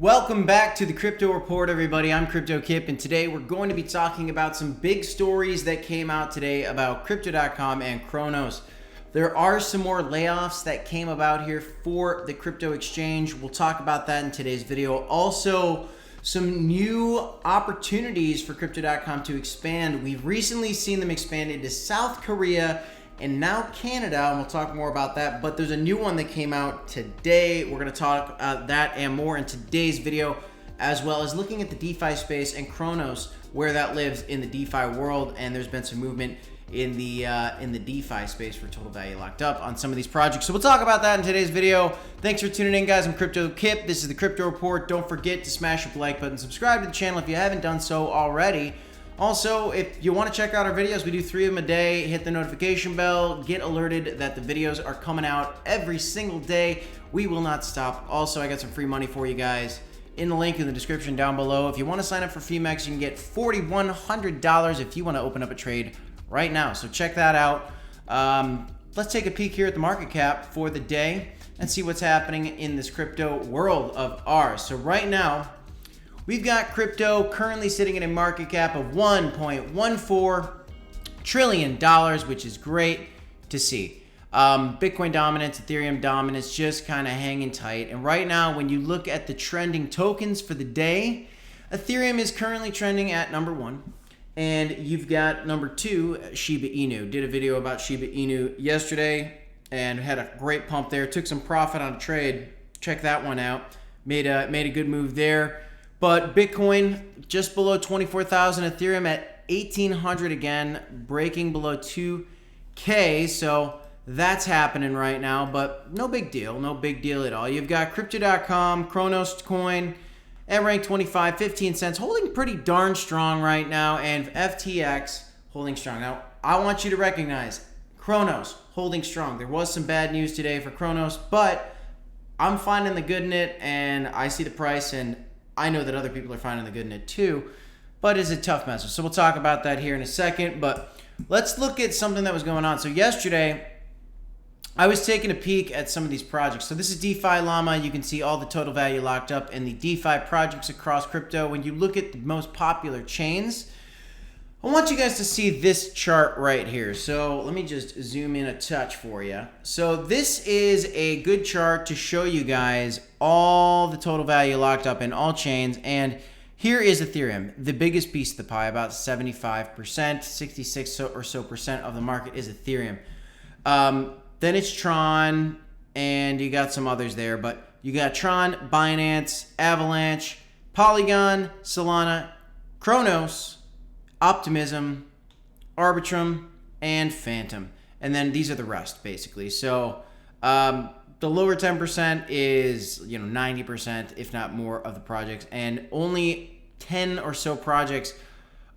Welcome back to the Crypto Report, everybody. I'm Crypto Kip, and today we're going to be talking about some big stories that came out today about Crypto.com and Cronos. There are some more layoffs that came about here for the crypto exchange. We'll talk about that in today's video. Also, some new opportunities for Crypto.com to expand. We've recently seen them expand into South Korea and now Canada, and we'll talk more about that. But there's a new one that came out today. We're going to talk that and more in today's video, as well as looking at the DeFi space and Cronos, where that lives in the DeFi world. And there's been some movement in the DeFi space for total value locked up on some of these projects. So we'll talk about that in today's video. Thanks for tuning in, guys. I'm Crypto Kip. This is the Crypto Report. Don't forget to smash the like button, subscribe to the channel if you haven't done so already. Also, if you want to check out our videos, we do 3 of them a day. Hit the notification bell, get alerted that the videos are coming out every single day. We will not stop. Also, I got some free money for you guys in the link in the description down below. If you want to sign up for FeeMex, you can get $4,100 if you want to open up a trade right now. So check that out. Let's take a peek here at the market cap for the day and see what's happening in this crypto world of ours. So right now, we've got crypto currently sitting in a market cap of $1.14 trillion, which is great to see. Bitcoin dominance, Ethereum dominance, just kind of hanging tight. And right now, when you look at the trending tokens for the day, Ethereum is currently trending at number 1. And you've got number 2, Shiba Inu. Did a video about Shiba Inu yesterday and had a great pump there. Took some profit on a trade. Check that one out. Made a good move there. But Bitcoin just below 24,000, Ethereum at 1,800 again, breaking below 2K. So that's happening right now, but no big deal, no big deal at all. You've got Crypto.com, Cronos coin at rank 25, 15 cents, holding pretty darn strong right now, and FTX holding strong. Now, I want you to recognize Cronos holding strong. There was some bad news today for Cronos, but I'm finding the good in it, and I see the price, and I know that other people are finding the good in it too, but it's a tough message. So we'll talk about that here in a second, but let's look at something that was going on. So yesterday, I was taking a peek at some of these projects. So this is DeFi Llama. You can see all the total value locked up in the DeFi projects across crypto. When you look at the most popular chains, I want you guys to see this chart right here. So let me just zoom in a touch for you. So this is a good chart to show you guys all the total value locked up in all chains. And here is Ethereum, the biggest piece of the pie, about 75%, 66 or so percent of the market is Ethereum. Then it's Tron, and you got some others there, but you got Tron, Binance, Avalanche, Polygon, Solana, Cronos, Optimism, Arbitrum, and Phantom. And then these are the rest, basically. So the lower 10% is 90%, if not more, of the projects. And only 10 or so projects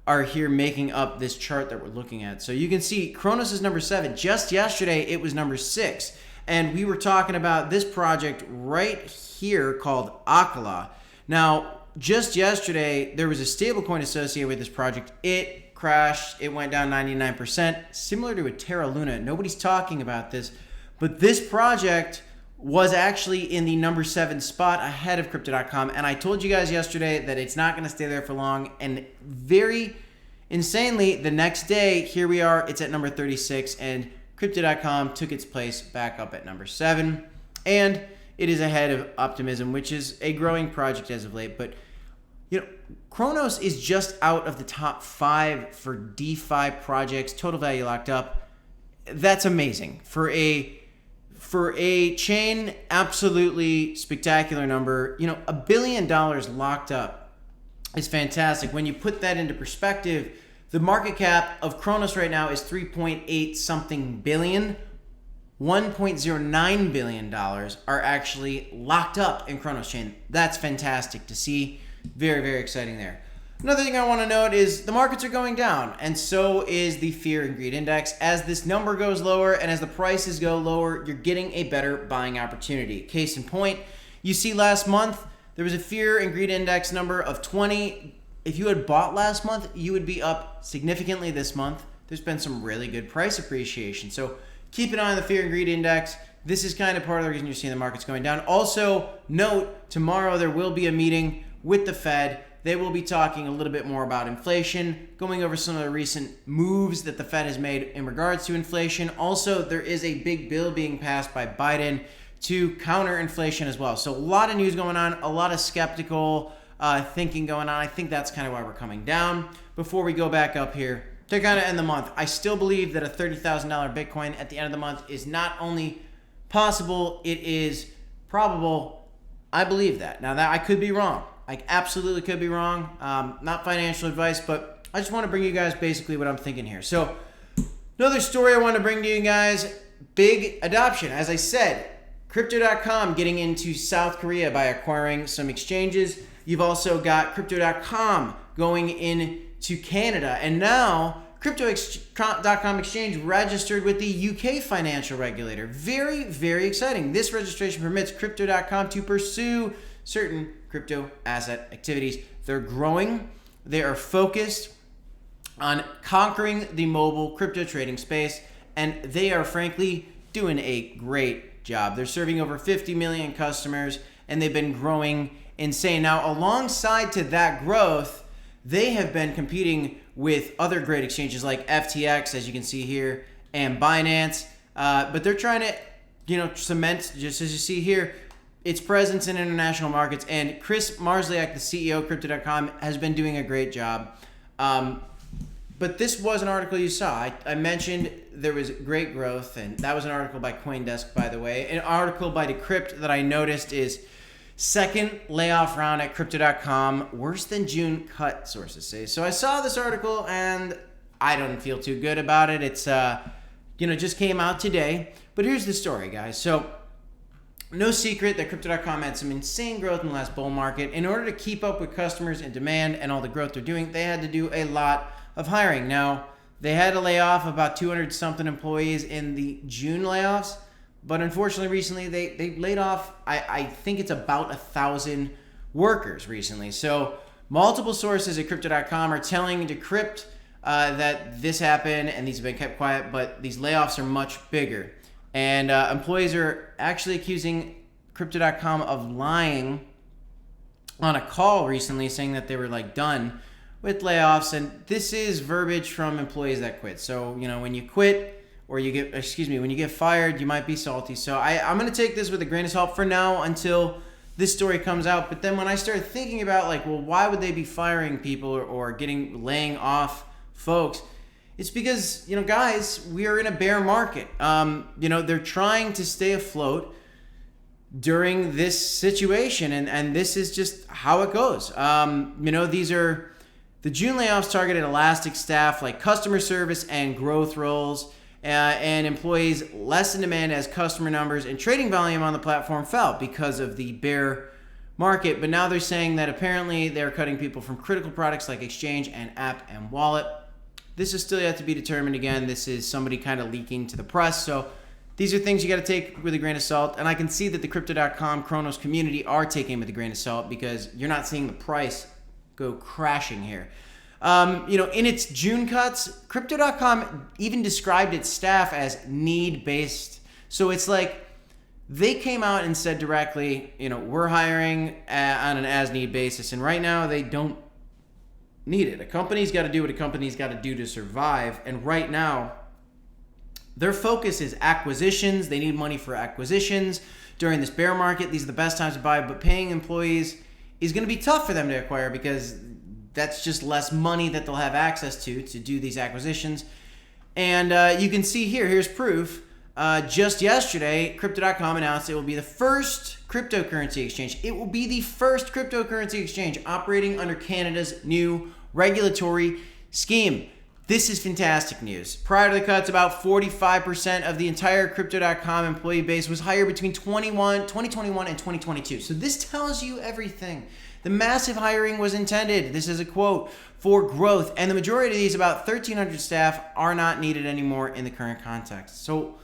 are here making up this chart that we're looking at. So you can see Cronos is number 7. Just yesterday, it was number 6. And we were talking about this project right here called Akala. Now, just yesterday, there was a stablecoin associated with this project. It crashed. It went down 99%, similar to a Terra Luna. Nobody's talking about this, but this project was actually in the number 7 spot ahead of Crypto.com. And I told you guys yesterday that it's not going to stay there for long. And very insanely, the next day, here we are. It's at number 36, and Crypto.com took its place back up at number 7. And it is ahead of Optimism, which is a growing project as of late. But Cronos is just out of the top 5 for DeFi projects, total value locked up. That's amazing for a chain. Absolutely spectacular number. $1 billion locked up is fantastic. When you put that into perspective, the market cap of Cronos right now is 3.8 something billion. $1.09 billion are actually locked up in Cronos chain. That's fantastic to see. Very, very exciting there. Another thing I want to note is the markets are going down, and so is the fear and greed index. As this number goes lower and as the prices go lower, you're getting a better buying opportunity. Case in point, you see last month, there was a fear and greed index number of 20. If you had bought last month, you would be up significantly this month. There's been some really good price appreciation. So keep an eye on the fear and greed index. this is kind of part of the reason you're seeing the markets going down. Also, note, tomorrow there will be a meeting with the Fed. They will be talking a little bit more about inflation, going over some of the recent moves that the Fed has made in regards to inflation. Also, there is a big bill being passed by Biden to counter inflation as well. So a lot of news going on, a lot of skeptical thinking going on. I think that's kind of why we're coming down. Before we go back up here, to kind of end the month, I still believe that a $30,000 Bitcoin at the end of the month is not only possible, it is probable. I believe that. Now, that I could be wrong. I absolutely could be wrong. Not financial advice, but I just want to bring you guys basically what I'm thinking here. So another story I want to bring to you guys, big adoption. As I said, Crypto.com getting into South Korea by acquiring some exchanges. You've also got Crypto.com going into Canada. And now Crypto.com exchange registered with the UK financial regulator. Very, very exciting. This registration permits Crypto.com to pursue certain crypto asset activities. They're growing. They are focused on conquering the mobile crypto trading space, and they are frankly doing a great job. They're serving over 50 million customers, and they've been growing insane. Now, alongside to that growth, they have been competing with other great exchanges like FTX, as you can see here, and Binance, but they're trying to, cement, just as you see here, its presence in international markets. And Chris Marsliak, the CEO of Crypto.com, has been doing a great job. But this was an article you saw. I mentioned there was great growth, and that was an article by CoinDesk, by the way. An article by Decrypt that I noticed is second layoff round at Crypto.com, worse than June cut, sources say. So I saw this article, and I don't feel too good about it. It's, just came out today. But here's the story, guys. So no secret that Crypto.com had some insane growth in the last bull market. In order to keep up with customers and demand and all the growth they're doing, they had to do a lot of hiring. Now, they had to lay off about 200-something employees in the June layoffs, but unfortunately recently they laid off, I think it's about 1,000 workers recently. So multiple sources at Crypto.com are telling Decrypt that this happened and these have been kept quiet, but these layoffs are much bigger. And employees are actually accusing Crypto.com of lying on a call recently, saying that they were done with layoffs. And this is verbiage from employees that quit. So, when you quit or when you get fired, you might be salty. So I'm going to take this with a grain of salt for now until this story comes out. But then when I started thinking about why would they be firing people or laying off folks? It's because, guys, we are in a bear market. They're trying to stay afloat during this situation, and this is just how it goes. These are the June layoffs targeted Elastic staff like customer service and growth roles, and employees less in demand as customer numbers and trading volume on the platform fell because of the bear market. But now they're saying that apparently they're cutting people from critical products like exchange and app and wallet. This is still yet to be determined. Again, this is somebody kind of leaking to the press. So these are things you got to take with a grain of salt. And I can see that the Crypto.com Cronos community are taking with a grain of salt because you're not seeing the price go crashing here. In its June cuts, Crypto.com even described its staff as need-based. So it's they came out and said directly, we're hiring on an as-need basis. And right now they don't need it. A company's got to do what a company's got to do to survive. And right now, their focus is acquisitions. They need money for acquisitions. During this bear market, these are the best times to buy, but paying employees is going to be tough for them to acquire because that's just less money that they'll have access to do these acquisitions. And you can see here's proof. Just yesterday, Crypto.com announced it will be the first cryptocurrency exchange. It will be the first cryptocurrency exchange operating under Canada's new regulatory scheme. This is fantastic news. Prior to the cuts, about 45% of the entire Crypto.com employee base was hired between 2021 and 2022. So this tells you everything. The massive hiring was intended, this is a quote, for growth. And the majority of these, about 1,300 staff, are not needed anymore in the current context. So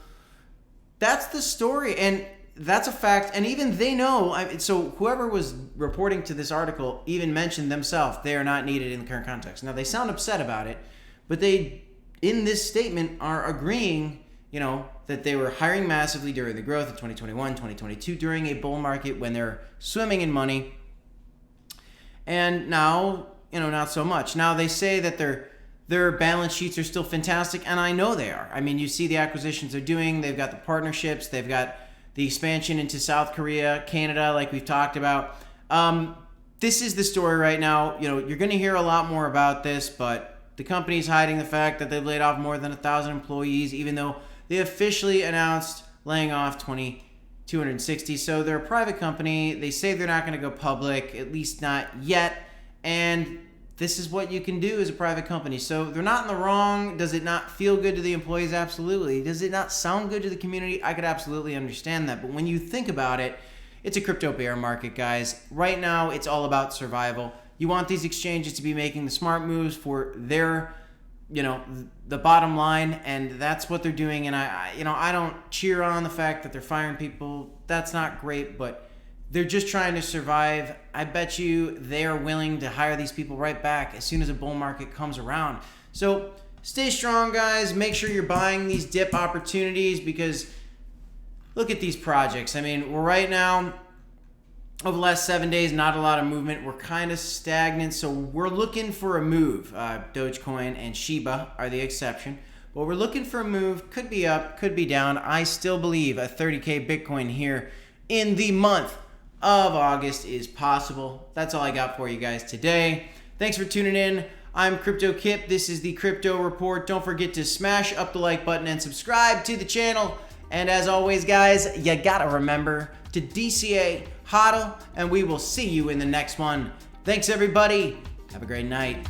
that's the story, and that's a fact. And even they know, so whoever was reporting to this article even mentioned themselves, they are not needed in the current context. Now, they sound upset about it, but they, in this statement, are agreeing, that that they were hiring massively during the growth of 2021, 2022, during a bull market when they're swimming in money. And now, not so much. Now they say that their balance sheets are still fantastic, and I know they are. I mean, you see the acquisitions they're doing. They've got the partnerships. They've got the expansion into South Korea, Canada, like we've talked about. This is the story right now. You're going to hear a lot more about this, but the company's hiding the fact that they've laid off more than 1,000 employees, even though they officially announced laying off 260. So they're a private company. They say they're not going to go public, at least not yet. And this is what you can do as a private company. So they're not in the wrong. Does it not feel good to the employees? Absolutely. Does it not sound good to the community? I could absolutely understand that. But when you think about it, it's a crypto bear market, guys. Right now, it's all about survival. You want these exchanges to be making the smart moves for their, the bottom line, and that's what they're doing. And I don't cheer on the fact that they're firing people. That's not great, but they're just trying to survive. I bet you they are willing to hire these people right back as soon as a bull market comes around. So stay strong, guys. Make sure you're buying these dip opportunities, because look at these projects. I mean, we're right now, over the last 7 days, not a lot of movement. We're kind of stagnant, so we're looking for a move. Dogecoin and Shiba are the exception. But we're looking for a move. Could be up, could be down. I still believe a 30K Bitcoin here in the month of August is possible. That's all I got for you guys today. Thanks for tuning in. I'm Crypto Kip. This is the Crypto Report. Don't forget to smash up the like button and subscribe to the channel. And as always, guys, you gotta remember to DCA, HODL, and we will see you in the next one. Thanks, everybody. Have a great night.